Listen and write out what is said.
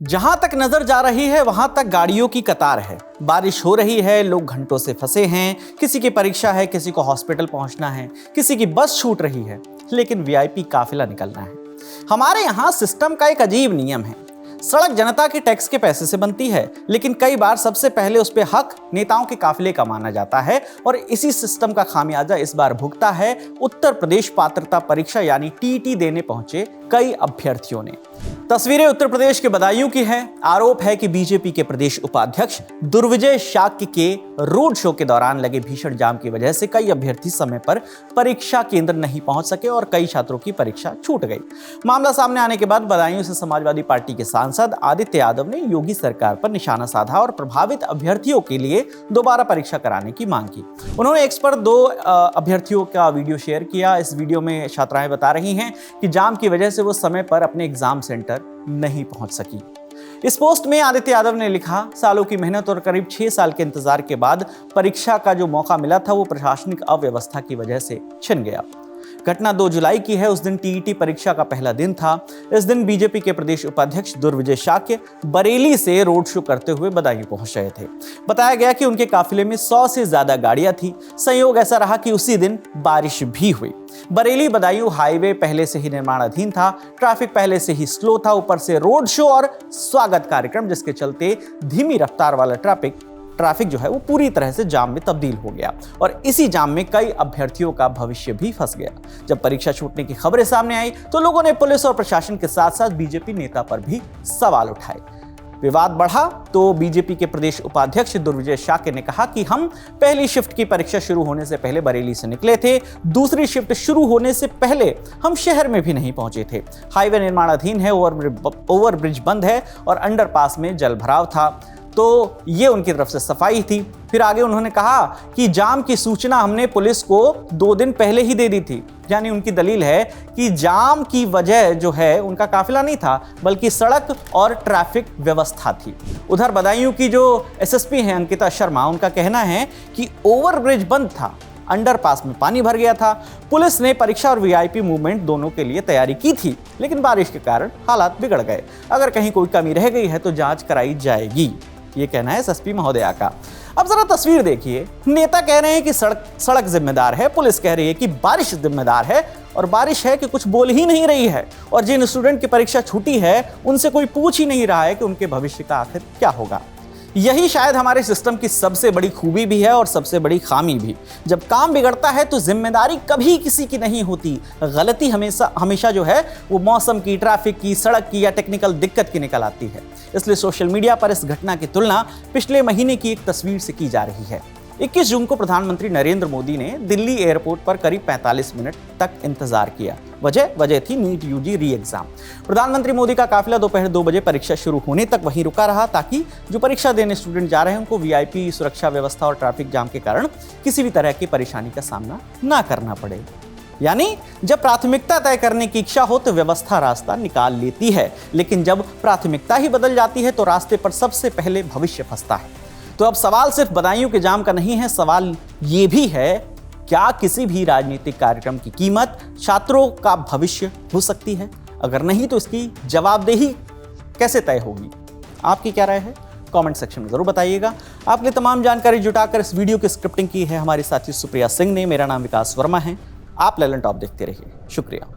जहां तक नजर जा रही है वहां तक गाड़ियों की कतार है। बारिश हो रही है, लोग घंटों से फंसे हैं, किसी की परीक्षा है, किसी को हॉस्पिटल पहुंचना है, किसी की बस छूट रही है, लेकिन वीआईपी काफिला निकलना है। हमारे यहां सिस्टम का एक अजीब नियम है। सड़क जनता के टैक्स के पैसे से बनती है, लेकिन कई बार सबसे पहले उस पे हक नेताओं के काफिले का माना जाता है और इसी सिस्टम का खामियाजा इस बार भुगता है उत्तर प्रदेश पात्रता परीक्षा यानी टीईटी देने पहुंचे कई अभ्यर्थियों ने। तस्वीरें उत्तर प्रदेश के बदायूं की हैं। आरोप है कि बीजेपी के प्रदेश उपाध्यक्ष दुर्विजय शाक्य के रोड शो के दौरान लगे भीषण जाम की वजह से कई अभ्यर्थी समय पर परीक्षा केंद्र नहीं पहुंच सके और कई छात्रों की परीक्षा छूट गई। मामला सामने आने के बाद बदायूं से समाजवादी पार्टी के सांसद आदित्य यादव ने योगी सरकार पर निशाना साधा और प्रभावित अभ्यर्थियों के लिए दोबारा परीक्षा कराने की मांग की। उन्होंने एक्स पर 2 अभ्यर्थियों का वीडियो शेयर किया। इस वीडियो में छात्राएं बता रही हैं कि जाम की वजह से वो समय पर अपने एग्जाम सेंटर नहीं पहुंच सकी। इस पोस्ट में आदित्य यादव ने लिखा, सालों की मेहनत और करीब 6 साल के इंतजार के बाद परीक्षा का जो मौका मिला था वो प्रशासनिक अव्यवस्था की वजह से छिन गया। घटना 2 जुलाई की है। उस दिन टीईटी परीक्षा का पहला दिन था। इस दिन बीजेपी के प्रदेश उपाध्यक्ष दुर्विजय शाक्य बरेली से रोड शो करते हुए बदायूं पहुंच रहे थे। बताया गया कि उनके काफिले में 100 से ज्यादा गाड़ियां थी। संयोग ऐसा रहा कि उसी दिन बारिश भी हुई। बरेली बदायूं हाईवे पहले से ही निर्माणाधीन था, ट्रैफिक पहले से ही स्लो था, ऊपर से रोड शो और स्वागत कार्यक्रम, जिसके चलते धीमी रफ्तार वाला ट्रैफिक जो है वो पूरी तरह से जाम में तब्दील हो गया और इसी जाम में कई अभ्यर्थियों का भविष्य भी फंस गया। जब परीक्षा छूटने की खबरें सामने आई तो लोगों ने पुलिस और प्रशासन के साथ साथ बीजेपी नेता पर भी सवाल उठाए। विवाद बढ़ा तो बीजेपी के प्रदेश उपाध्यक्ष दुर्विजय शाक्य ने कहा कि हम पहली शिफ्ट की परीक्षा शुरू होने से पहले बरेली से निकले थे, दूसरी शिफ्ट शुरू होने से पहले हम शहर में भी नहीं पहुंचे थे। हाईवे निर्माणाधीन है, ओवरब्रिज बंद है और अंडरपास में जल भराव था, तो ये उनकी तरफ से सफाई थी। फिर आगे उन्होंने कहा कि जाम की सूचना हमने पुलिस को 2 दिन पहले ही दे दी थी। यानी उनकी दलील है कि जाम की वजह जो है उनका काफिला नहीं था, बल्कि सड़क और ट्रैफिक व्यवस्था थी। उधर बदायूं की जो एसएसपी हैं अंकिता शर्मा, उनका कहना है कि ओवरब्रिज बंद था, अंडरपास में पानी भर गया था। पुलिस ने परीक्षा और वीआईपी मूवमेंट दोनों के लिए तैयारी की थी, लेकिन बारिश के कारण हालात बिगड़ गए। अगर कहीं कोई कमी रह गई है तो जांच कराई जाएगी, ये कहना है एसएसपी महोदया का। अब जरा तस्वीर देखिए। नेता कह रहे हैं कि सड़क जिम्मेदार है, पुलिस कह रही है कि बारिश जिम्मेदार है, और बारिश है कि कुछ बोल ही नहीं रही है, और जिन स्टूडेंट की परीक्षा छूटी है उनसे कोई पूछ ही नहीं रहा है कि उनके भविष्य का आखिर क्या होगा। यही शायद हमारे सिस्टम की सबसे बड़ी खूबी भी है और सबसे बड़ी खामी भी। जब काम बिगड़ता है तो जिम्मेदारी कभी किसी की नहीं होती। गलती हमेशा जो है वो मौसम की, ट्रैफिक की, सड़क की या टेक्निकल दिक्कत की निकल आती है। इसलिए सोशल मीडिया पर इस घटना की तुलना पिछले महीने की एक तस्वीर से की जा रही है। 21 जून को प्रधानमंत्री नरेंद्र मोदी ने दिल्ली एयरपोर्ट पर करीब 45 मिनट तक इंतजार किया। वजह थी नीट यूजी री एग्जाम। प्रधानमंत्री मोदी का काफिला दोपहर 2 बजे परीक्षा शुरू होने तक वहीं रुका रहा, ताकि जो परीक्षा देने स्टूडेंट जा रहे हैं उनको वीआईपी सुरक्षा व्यवस्था और ट्रैफिक जाम के कारण किसी भी तरह की परेशानी का सामना ना करना पड़े। यानी जब प्राथमिकता तय करने की इच्छा हो तो व्यवस्था रास्ता निकाल लेती है, लेकिन जब प्राथमिकता ही बदल जाती है तो रास्ते पर सबसे पहले भविष्य फंसता है। तो अब सवाल सिर्फ बदायूं के जाम का नहीं है, सवाल ये भी है, क्या किसी भी राजनीतिक कार्यक्रम की कीमत छात्रों का भविष्य हो सकती है? अगर नहीं तो इसकी जवाबदेही कैसे तय होगी? आपकी क्या राय है? कमेंट सेक्शन में जरूर बताइएगा। आपके लिए तमाम जानकारी जुटाकर इस वीडियो की स्क्रिप्टिंग की है हमारी साथी सुप्रिया सिंह ने। मेरा नाम विकास वर्मा है। आप ललन टॉप देखते रहिए। शुक्रिया।